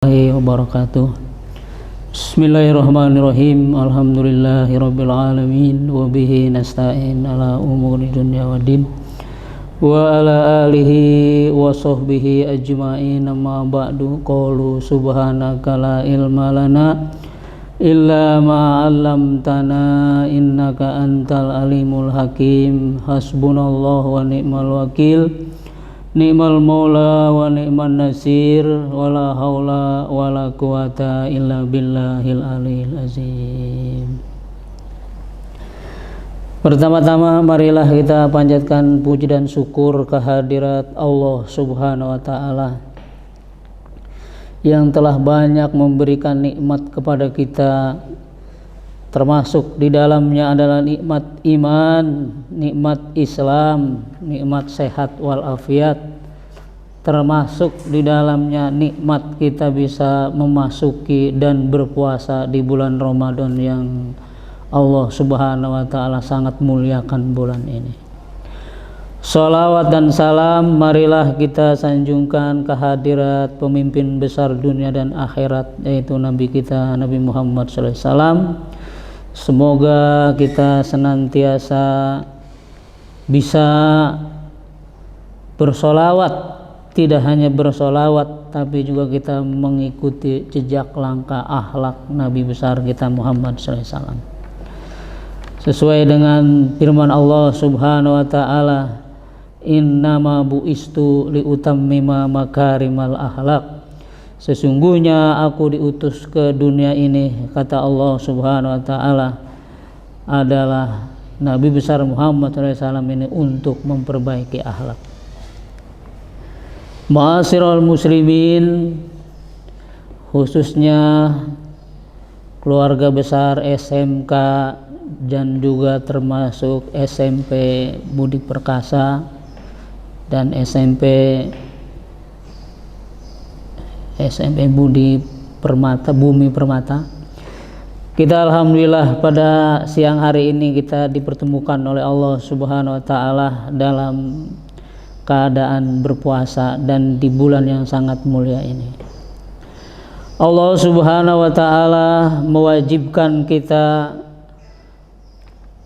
Wabarakatuh. Bismillahirrahmanirrahim. Alhamdulillahirabbil alamin wa bihi nasta'in ala umuri dunya waddin wa ala alihi wa sahbihi ajma'in. Amma ba'du. Qalu subhanaka la ilma lana illa ma 'allamtana innaka antal alimul hakim. Hasbunallahu wa ni'mal wakil. Ni'mal maula wa ni'man nasir, wala haula wala quwata illa billahil aliyil azim. Pertama-tama marilah kita panjatkan puji dan syukur kehadirat Allah Subhanahu wa taala yang telah banyak memberikan nikmat kepada kita, termasuk di dalamnya adalah nikmat iman, nikmat Islam, nikmat sehat walafiat, termasuk di dalamnya nikmat kita bisa memasuki dan berpuasa di bulan Ramadan yang Allah Subhanahu wa taala sangat muliakan bulan ini. Salawat dan salam marilah kita sanjungkan kehadirat pemimpin besar dunia dan akhirat, yaitu Nabi kita Nabi Muhammad sallallahu alaihi wasallam. Semoga kita senantiasa bisa bersolawat, tidak hanya bersolawat tapi juga kita mengikuti jejak langkah akhlak Nabi besar kita Muhammad SAW, sesuai dengan firman Allah Subhanahu wa taala, innama bu'istu liutammima makarimal akhlak. Sesungguhnya aku diutus ke dunia ini, kata Allah Subhanahu wa taala, adalah Nabi besar Muhammad SAW ini untuk memperbaiki akhlak. Ma'asyiral muslimin, khususnya keluarga besar SMK dan juga termasuk SMP Budi Perkasa dan SMP Budi Permata, Bumi Permata. Kita alhamdulillah pada siang hari ini kita dipertemukan oleh Allah Subhanahu wa taala dalam keadaan berpuasa dan di bulan yang sangat mulia ini. Allah Subhanahu wa taala mewajibkan kita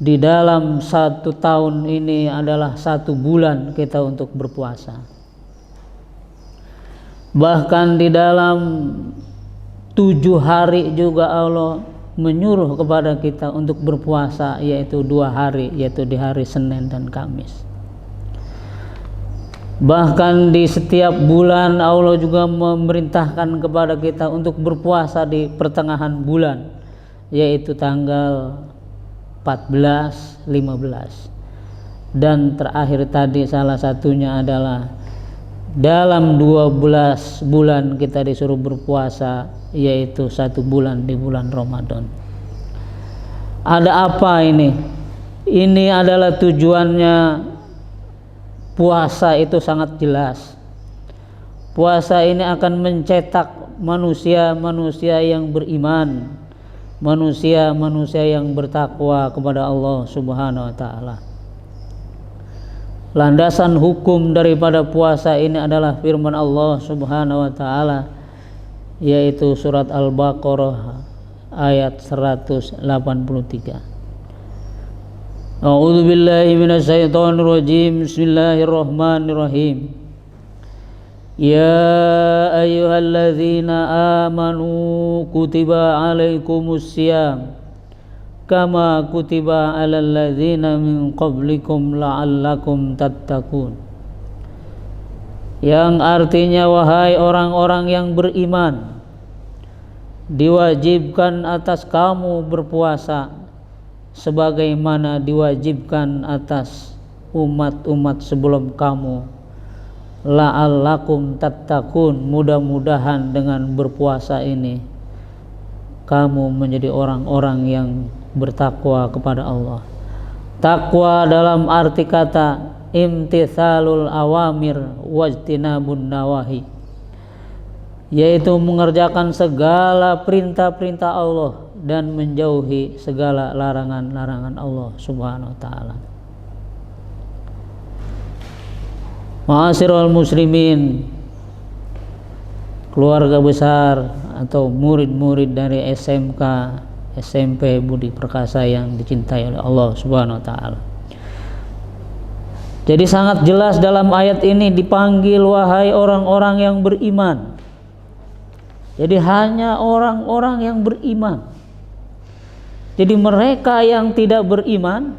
di dalam 1 tahun ini adalah 1 bulan kita untuk berpuasa. Bahkan di dalam 7 hari juga Allah menyuruh kepada kita untuk berpuasa, yaitu 2 hari, yaitu di hari Senin dan Kamis. Bahkan di setiap bulan Allah juga memerintahkan kepada kita untuk berpuasa di pertengahan bulan, yaitu tanggal 14, 15. Dan terakhir tadi salah satunya adalah dalam 12 bulan kita disuruh berpuasa, yaitu 1 bulan di bulan Ramadan. Ada apa ini? Ini adalah tujuannya. Puasa itu sangat jelas. Puasa ini akan mencetak manusia-manusia yang beriman, manusia-manusia yang bertakwa kepada Allah Subhanahu wa taala. Landasan hukum daripada puasa ini adalah firman Allah Subhanahu wa taala, yaitu surat Al-Baqarah ayat 183. A'udzu billahi minasyaitonir rajim. Bismillahirrahmanirrahim. Ya ayyuhalladzina amanu kutiba alaikumus syiyam kama kutiba alal ladzina min qablikum la'allakum tattaqun. Yang artinya, wahai orang-orang yang beriman, diwajibkan atas kamu berpuasa sebagaimana diwajibkan atas umat-umat sebelum kamu, la'allakum tattaqun. Mudah-mudahan dengan berpuasa ini kamu menjadi orang-orang yang bertakwa kepada Allah. Takwa dalam arti kata imtithalul awamir wajtinabun nawahi, yaitu mengerjakan segala perintah-perintah Allah dan menjauhi segala larangan-larangan Allah Subhanahu wa taala. Ma'asyiral muslimin, keluarga besar atau murid-murid dari SMK, SMP Budi Perkasa yang dicintai oleh Allah Subhanahu wa taala. Jadi sangat jelas dalam ayat ini dipanggil wahai orang-orang yang beriman. Jadi hanya orang-orang yang beriman. Jadi mereka yang tidak beriman,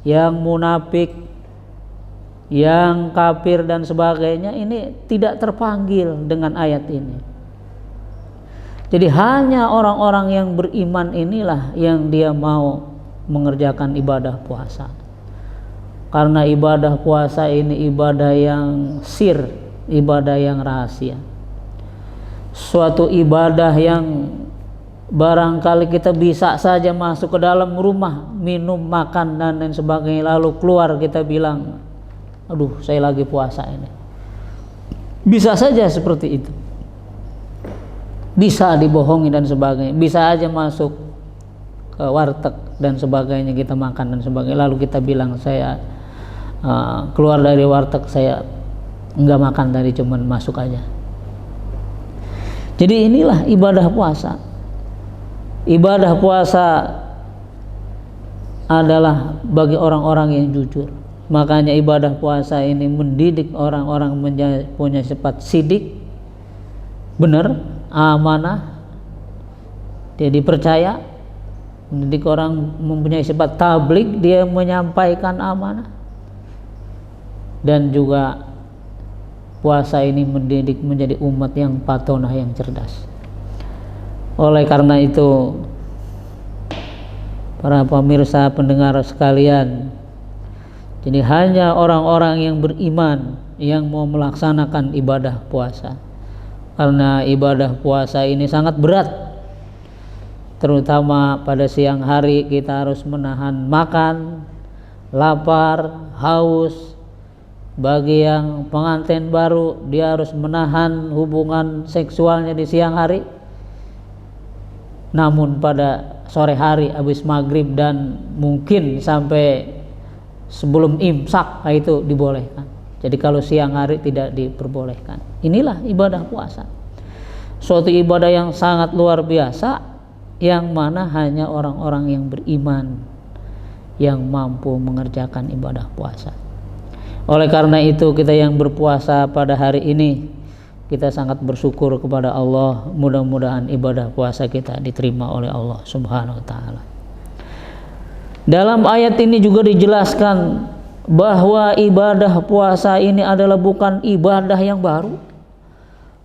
yang munafik, yang kafir dan sebagainya, ini tidak terpanggil dengan ayat ini. Jadi hanya orang-orang yang beriman inilah yang dia mau mengerjakan ibadah puasa. Karena ibadah puasa ini ibadah yang sir, ibadah yang rahasia. Suatu ibadah yang barangkali kita bisa saja masuk ke dalam rumah, minum, makan dan lain sebagainya, lalu keluar kita bilang, aduh saya lagi puasa ini. Bisa saja seperti itu. Bisa dibohongi dan sebagainya. Bisa aja masuk ke warteg dan sebagainya, kita makan dan sebagainya, lalu kita bilang saya keluar dari warteg, saya enggak makan tadi, cuman masuk aja. Jadi inilah ibadah puasa. Ibadah puasa adalah bagi orang-orang yang jujur. Makanya ibadah puasa ini mendidik orang-orang punya sifat sidik, benar, amanah, dia dipercaya. Mendidik orang mempunyai sifat tabligh, dia menyampaikan amanah. Dan juga puasa ini mendidik menjadi umat yang patonah, yang cerdas. Oleh karena itu, para pemirsa pendengar sekalian, jadi hanya orang-orang yang beriman yang mau melaksanakan ibadah puasa. Karena ibadah puasa ini sangat berat, terutama pada siang hari kita harus menahan makan, lapar, haus. Bagi yang pengantin baru, dia harus menahan hubungan seksualnya di siang hari. Namun pada sore hari habis maghrib dan mungkin sampai sebelum imsak itu dibolehkan. Jadi kalau siang hari tidak diperbolehkan. Inilah ibadah puasa. Suatu ibadah yang sangat luar biasa, yang mana hanya orang-orang yang beriman yang mampu mengerjakan ibadah puasa. Oleh karena itu kita yang berpuasa pada hari ini, kita sangat bersyukur kepada Allah. Mudah-mudahan ibadah puasa kita diterima oleh Allah Subhanahu wa taala. Dalam ayat ini juga dijelaskan bahwa ibadah puasa ini adalah bukan ibadah yang baru,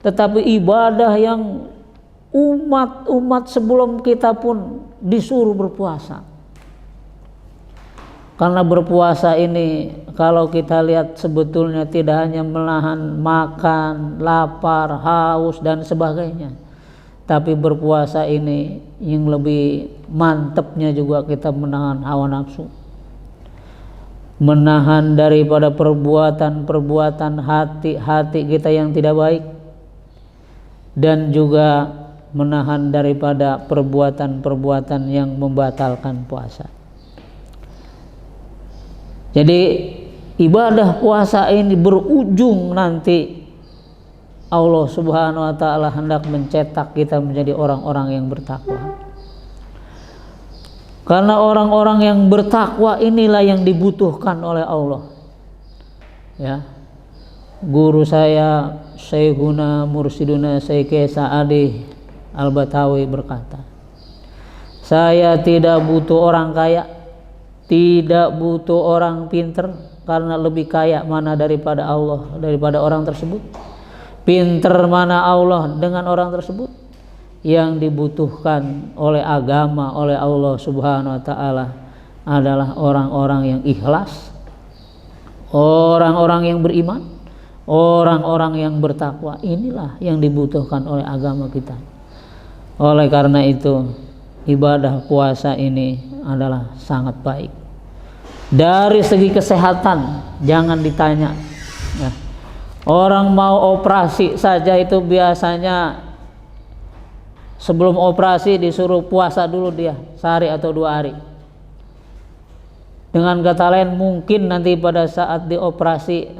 tetapi ibadah yang umat-umat sebelum kita pun disuruh berpuasa. Karena berpuasa ini kalau kita lihat sebetulnya tidak hanya menahan makan, lapar, haus dan sebagainya, tapi berpuasa ini yang lebih mantepnya juga kita menahan hawa nafsu, menahan daripada perbuatan-perbuatan hati kita yang tidak baik, dan juga menahan daripada perbuatan-perbuatan yang membatalkan puasa. Jadi ibadah puasa ini berujung nanti Allah Subhanahu wa taala hendak mencetak kita menjadi orang-orang yang bertakwa. Karena orang-orang yang bertakwa inilah yang dibutuhkan oleh Allah. Ya. Guru saya Syekhuna Mursiduna Syekh Sa'adi Al-Batawi berkata, saya tidak butuh orang kaya, tidak butuh orang pinter, karena lebih kaya mana daripada Allah, daripada orang tersebut. Pinter mana Allah dengan orang tersebut. Yang dibutuhkan oleh agama, oleh Allah Subhanahu wa taala adalah orang-orang yang ikhlas, orang-orang yang beriman, orang-orang yang bertakwa. Inilah yang dibutuhkan oleh agama kita. Oleh karena itu ibadah puasa ini adalah sangat baik. Dari segi kesehatan jangan ditanya. Nah, orang mau operasi saja itu biasanya sebelum operasi disuruh puasa dulu dia sehari atau 2 hari. Dengan kata lain mungkin nanti pada saat dioperasi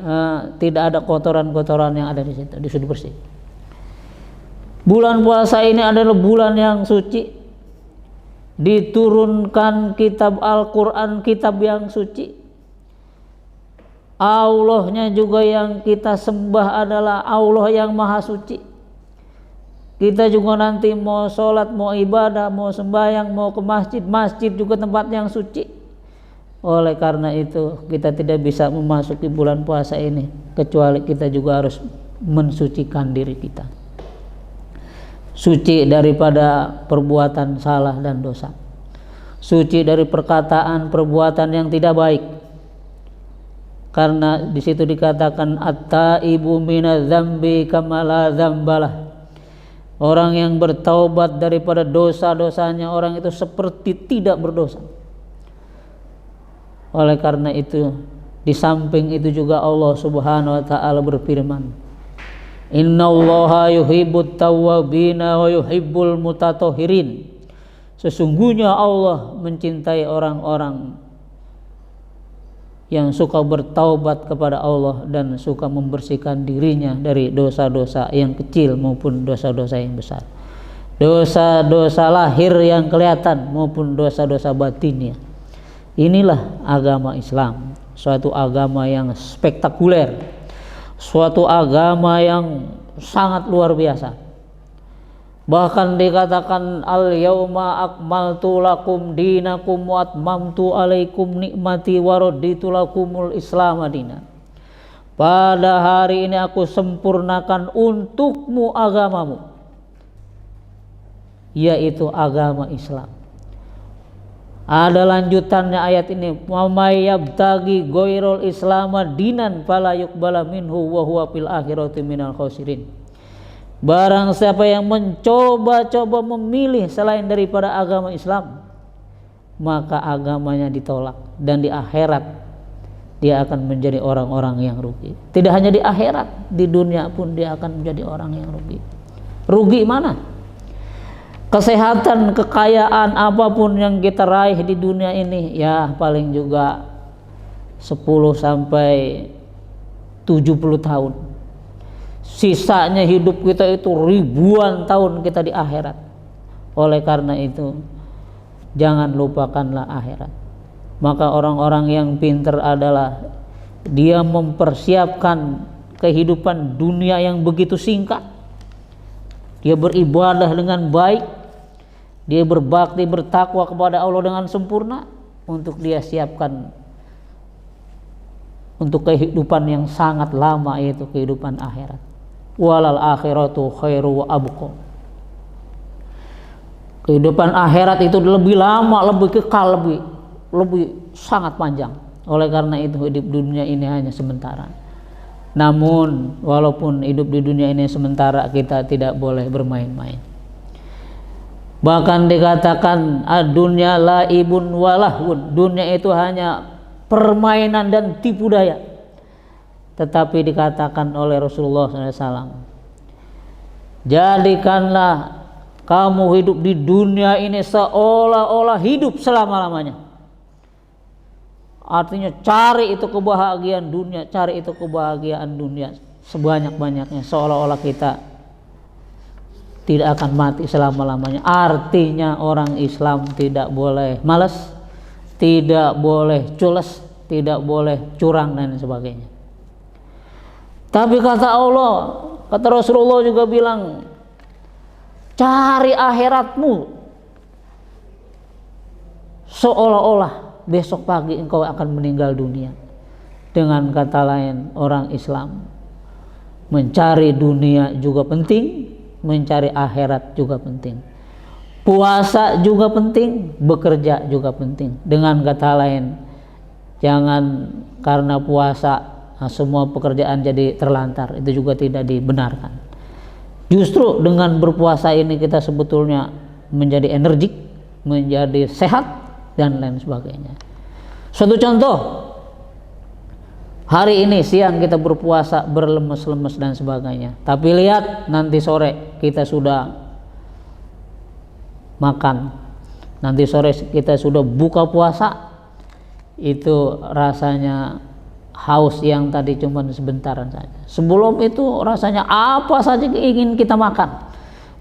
tidak ada kotoran-kotoran yang ada di situ, disuruh bersih. Bulan puasa ini adalah bulan yang suci, diturunkan kitab Al-Quran, kitab yang suci. Allahnya juga yang kita sembah adalah Allah yang maha suci. Kita juga nanti mau sholat, mau ibadah, mau sembahyang, mau ke masjid, masjid juga tempat yang suci. Oleh karena itu kita tidak bisa memasuki bulan puasa ini kecuali kita juga harus mensucikan diri kita, suci daripada perbuatan salah dan dosa, suci dari perkataan perbuatan yang tidak baik. Karena di situ dikatakan at-taibu minadz-dzambi kama la dzambalah. Orang yang bertaubat daripada dosa-dosanya, orang itu seperti tidak berdosa. Oleh karena itu, di samping itu juga Allah Subhanahu wa taala berfirman, "Innallaha yuhibbut tawwabina wa yuhibbul mutatahhirin." Sesungguhnya Allah mencintai orang-orang yang suka bertaubat kepada Allah dan suka membersihkan dirinya dari dosa-dosa yang kecil maupun dosa-dosa yang besar, dosa-dosa lahir yang kelihatan maupun dosa-dosa batinnya. Inilah agama Islam, suatu agama yang spektakuler, suatu agama yang sangat luar biasa. Bahkan dikatakan al-yauma akmaltu lakum dinakum wa atmamtu alaikum nikmati wa raditu lakumul Islam madina. Pada hari ini aku sempurnakan untukmu agamamu, yaitu agama Islam. Ada lanjutannya ayat ini, wa may yabtaghi ghairul islam dinan fala yuqbala minhu wa huwa fil akhirati minal khasirin. Barang siapa yang mencoba-coba memilih selain daripada agama Islam, maka agamanya ditolak dan di akhirat dia akan menjadi orang-orang yang rugi. Tidak hanya di akhirat, di dunia pun dia akan menjadi orang yang rugi. Rugi mana? Kesehatan, kekayaan, apapun yang kita raih di dunia ini, ya paling juga 10 sampai 70 tahun. Sisanya hidup kita itu ribuan tahun kita di akhirat. Oleh karena itu jangan lupakanlah akhirat. Maka orang-orang yang pintar adalah dia mempersiapkan kehidupan dunia yang begitu singkat. Dia beribadah dengan baik, dia berbakti, bertakwa kepada Allah dengan sempurna, untuk dia siapkan untuk kehidupan yang sangat lama, yaitu kehidupan akhirat. Walal akhiratu khairu wa abqa. Kehidupan akhirat itu lebih lama, lebih kekal, lebih sangat panjang. Oleh karena itu hidup dunia ini hanya sementara. Namun walaupun hidup di dunia ini sementara, kita tidak boleh bermain-main. Bahkan dikatakan ad-dunya laibun walahun, dunia itu hanya permainan dan tipu daya. Tetapi dikatakan oleh Rasulullah SAW, jadikanlah kamu hidup di dunia ini seolah-olah hidup selama-lamanya. Artinya cari itu kebahagiaan dunia, cari itu kebahagiaan dunia sebanyak-banyaknya, seolah-olah kita tidak akan mati selama-lamanya. Artinya orang Islam tidak boleh malas, tidak boleh culas, tidak boleh curang dan sebagainya. Tapi kata Allah, kata Rasulullah juga bilang, cari akhiratmu seolah-olah besok pagi engkau akan meninggal dunia. Dengan kata lain, orang Islam mencari dunia juga penting, mencari akhirat juga penting. Puasa juga penting, bekerja juga penting. Dengan kata lain, jangan karena puasa semua pekerjaan jadi terlantar, itu juga tidak dibenarkan. Justru dengan berpuasa ini kita sebetulnya menjadi energik, menjadi sehat dan lain sebagainya. Suatu contoh, hari ini siang kita berpuasa berlemes-lemes dan sebagainya, tapi lihat nanti sore kita sudah makan, nanti sore kita sudah buka puasa, itu rasanya haus yang tadi cuma sebentaran saja. Sebelum itu rasanya apa saja ingin kita makan.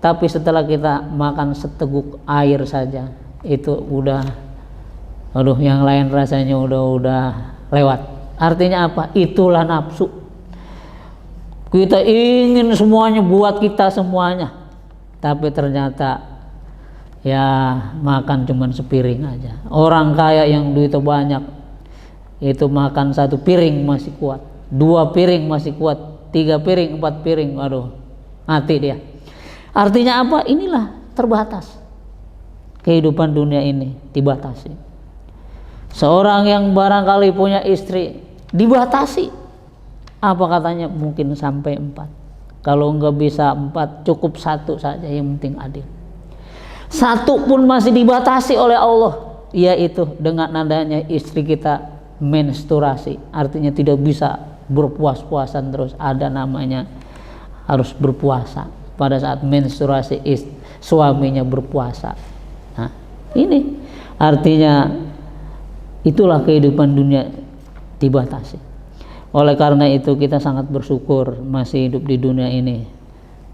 Tapi setelah kita makan seteguk air saja itu udah, aduh, yang lain rasanya udah lewat. Artinya apa? Itulah nafsu. Kita ingin semuanya buat kita semuanya, tapi ternyata ya makan cuman sepiring aja. Orang kaya yang duitnya banyak itu makan 1 piring masih kuat, 2 piring masih kuat, 3 piring, 4 piring, aduh, mati dia. Artinya apa? Inilah terbatas. Kehidupan dunia ini dibatasi. Seorang yang barangkali punya istri dibatasi. Apa katanya? Mungkin sampai 4. Kalau nggak bisa 4, cukup 1 saja, yang penting adil. 1 pun masih dibatasi oleh Allah, yaitu dengan adanya istri kita menstruasi. Artinya tidak bisa berpuas-puasan terus, ada namanya harus berpuasa pada saat menstruasi, suaminya berpuasa. Nah, ini artinya itulah kehidupan dunia dibatasi. Oleh karena itu kita sangat bersyukur masih hidup di dunia ini.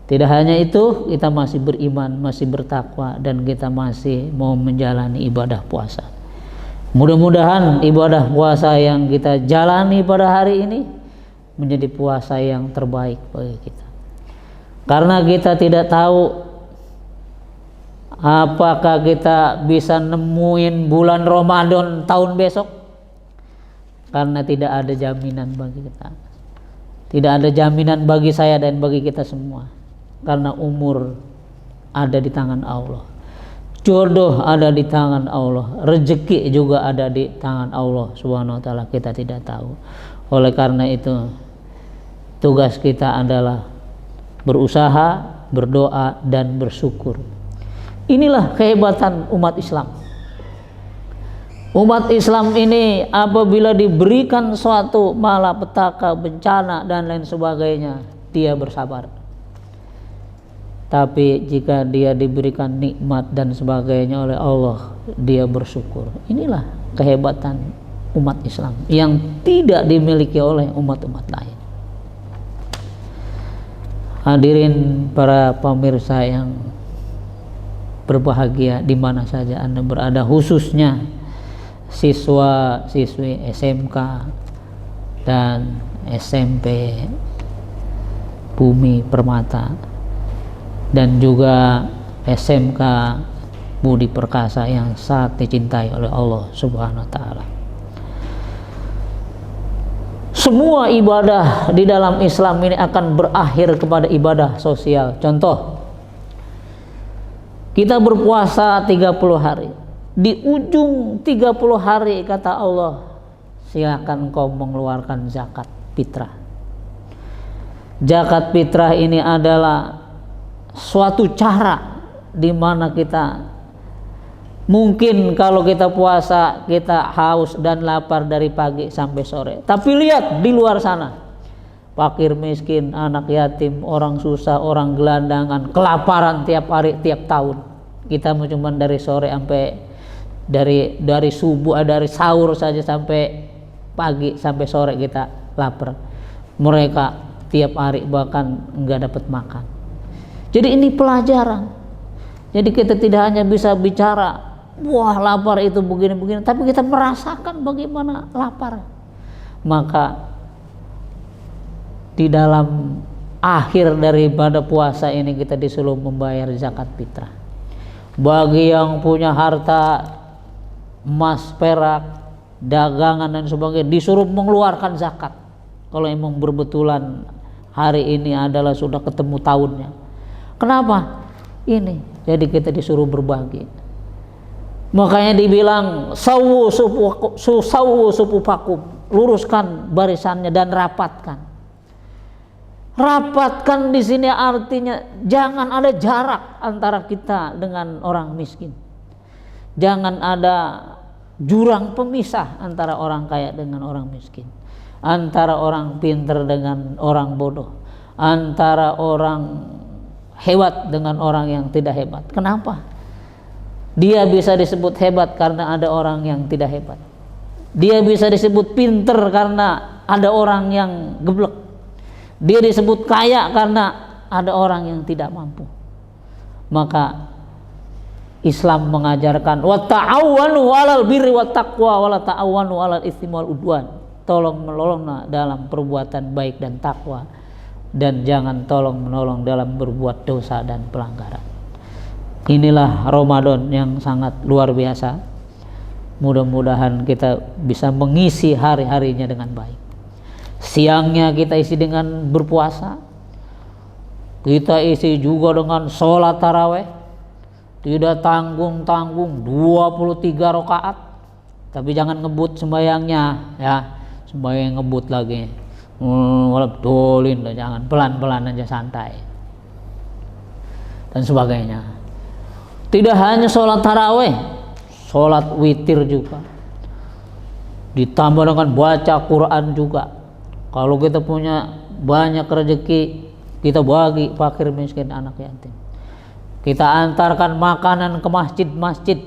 Tidak hanya itu, kita masih beriman, masih bertakwa, dan kita masih mau menjalani ibadah puasa. Mudah-mudahan ibadah puasa yang kita jalani pada hari ini menjadi puasa yang terbaik bagi kita. Karena kita tidak tahu apakah kita bisa nemuin bulan Ramadan tahun besok, karena tidak ada jaminan bagi kita. Tidak ada jaminan bagi saya dan bagi kita semua, karena umur ada di tangan Allah, jodoh ada di tangan Allah, rezeki juga ada di tangan Allah Subhanahu wa taala. Kita tidak tahu. Oleh karena itu tugas kita adalah berusaha, berdoa, dan bersyukur. Inilah kehebatan umat Islam. Umat Islam ini apabila diberikan suatu malapetaka, bencana, dan lain sebagainya, dia bersabar. Tapi jika dia diberikan nikmat dan sebagainya oleh Allah, dia bersyukur. Inilah kehebatan umat Islam yang tidak dimiliki oleh umat-umat lain. Hadirin para pemirsa yang berbahagia di mana saja Anda berada, khususnya siswa-siswi SMK dan SMP Bumi Permata, dan juga SMK Budi Perkasa yang sangat dicintai oleh Allah Subhanahu wa taala. Semua ibadah di dalam Islam ini akan berakhir kepada ibadah sosial. Contoh, kita berpuasa 30 hari. Di ujung 30 hari kata Allah, silakan kau mengeluarkan zakat fitrah. Zakat fitrah ini adalah suatu cara di mana kita mungkin kalau kita puasa kita haus dan lapar dari pagi sampai sore. Tapi lihat di luar sana, fakir miskin, anak yatim, orang susah, orang gelandangan, kelaparan tiap hari, tiap tahun. Kita cuma dari sore sampai dari subuh, dari sahur saja sampai pagi sampai sore kita lapar. Mereka tiap hari bahkan enggak dapat makan. Jadi ini pelajaran. Jadi kita tidak hanya bisa bicara, wah lapar itu begini-begini, tapi kita merasakan bagaimana lapar. Maka di dalam akhir daripada puasa ini kita disuruh membayar zakat fitrah. Bagi yang punya harta emas, perak, dagangan dan sebagainya, disuruh mengeluarkan zakat. Kalau emang berbetulan hari ini adalah sudah ketemu tahunnya. Kenapa? Ini, jadi kita disuruh berbagi. Makanya dibilang sawu sufufakum, luruskan barisannya dan rapatkan. Rapatkan di sini artinya jangan ada jarak antara kita dengan orang miskin. Jangan ada jurang pemisah antara orang kaya dengan orang miskin, antara orang pintar dengan orang bodoh, antara orang hebat dengan orang yang tidak hebat. Kenapa? Dia bisa disebut hebat karena ada orang yang tidak hebat. Dia bisa disebut pinter karena ada orang yang geblek. Dia disebut kaya karena ada orang yang tidak mampu. Maka Islam mengajarkan wa ta'awanu 'alal birri wat taqwa wa la ta'awanu 'alal itsmi wal udwan. Tolong menolong dalam perbuatan baik dan takwa, dan jangan tolong menolong dalam berbuat dosa dan pelanggaran. Inilah Ramadan yang sangat luar biasa. Mudah-mudahan kita bisa mengisi hari-harinya dengan baik. Siangnya kita isi dengan berpuasa, kita isi juga dengan sholat taraweh. Tidak tanggung-tanggung 23 rakaat, tapi jangan ngebut sembayangnya ya, sembayang ngebut lagi walap dolin, jangan, pelan-pelan aja, santai dan sebagainya. Tidak hanya sholat taraweh, sholat witir juga, ditambah dengan baca Quran juga. Kalau kita punya banyak rezeki, kita bagi fakir miskin anak yatim, kita antarkan makanan ke masjid-masjid,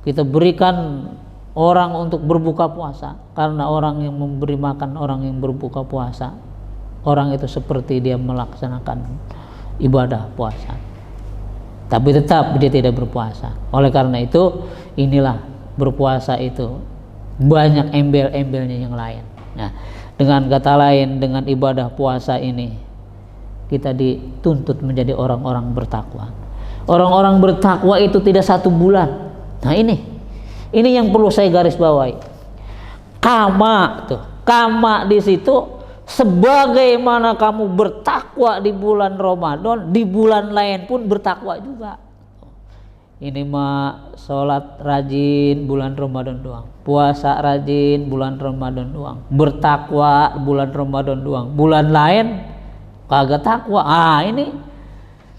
kita berikan orang untuk berbuka puasa. Karena orang yang memberi makan orang yang berbuka puasa, orang itu seperti dia melaksanakan ibadah puasa, tapi tetap dia tidak berpuasa. Oleh karena itu, inilah berpuasa itu banyak embel-embelnya yang lain. Nah, dengan kata lain, dengan ibadah puasa ini kita dituntut menjadi orang-orang bertakwa. Orang-orang bertakwa itu tidak 1 bulan. Nah, ini yang perlu saya garis bawahi. Kama di situ, sebagaimana kamu bertakwa di bulan Ramadan, di bulan lain pun bertakwa juga. Ini mah sholat rajin bulan Ramadan doang, puasa rajin bulan Ramadan doang, bertakwa bulan Ramadan doang, bulan lain kagak takwa. Ini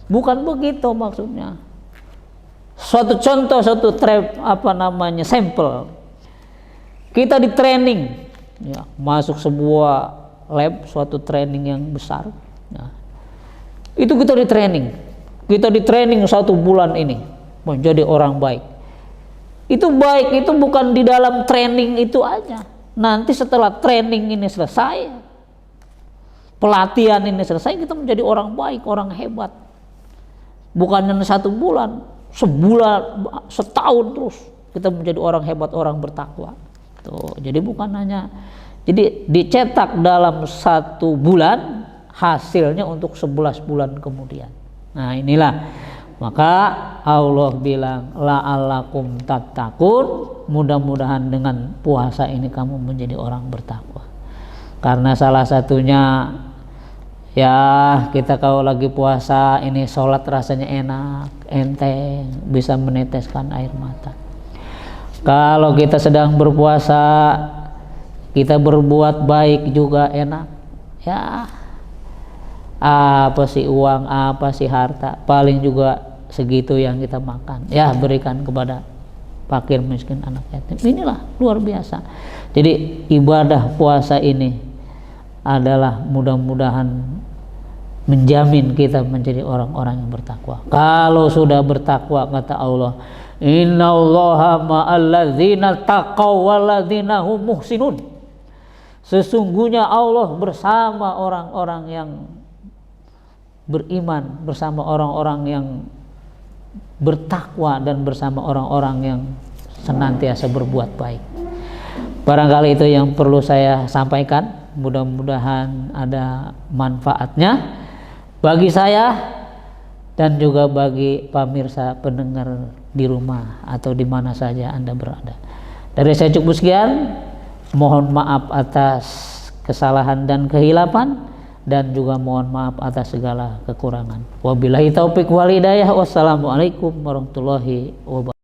bukan begitu maksudnya. Suatu contoh, suatu sampel. Kita di training ya, masuk sebuah lab, suatu training yang besar. Nah, itu kita di training 1 bulan ini menjadi orang baik. Itu baik itu bukan di dalam training itu aja. Nanti setelah training ini selesai, pelatihan ini selesai, kita menjadi orang baik, orang hebat. Bukan hanya 1 bulan, sebulan, setahun terus kita menjadi orang hebat, orang bertakwa. Tuh, jadi bukan hanya, jadi dicetak dalam 1 bulan, hasilnya untuk 11 bulan kemudian. Nah, inilah maka Allah bilang la'allakum tattaqun, mudah-mudahan dengan puasa ini kamu menjadi orang bertakwa. Karena salah satunya ya, kita kalau lagi puasa ini sholat rasanya enak, enteng, bisa meneteskan air mata. Kalau kita sedang berpuasa, kita berbuat baik juga enak ya. Apa sih uang, apa sih harta, paling juga segitu yang kita makan ya, berikan kepada fakir miskin anak yatim. Inilah luar biasa. Jadi ibadah puasa ini adalah mudah-mudahan menjamin kita menjadi orang-orang yang bertakwa. Kalau sudah bertakwa, kata Allah, innallaha ma'alladzina taqaw walladzina hum muhsinun. Sesungguhnya Allah bersama orang-orang yang beriman, bersama orang-orang yang bertakwa, dan bersama orang-orang yang senantiasa berbuat baik. Barangkali itu yang perlu saya sampaikan. Mudah-mudahan ada manfaatnya bagi saya dan juga bagi pemirsa pendengar di rumah atau di mana saja Anda berada. Dari saya cukup sekian, mohon maaf atas kesalahan dan kehilapan, dan juga mohon maaf atas segala kekurangan. Wabillahi taufik wal hidayah. Wassalamualaikum warahmatullahi wabarakatuh.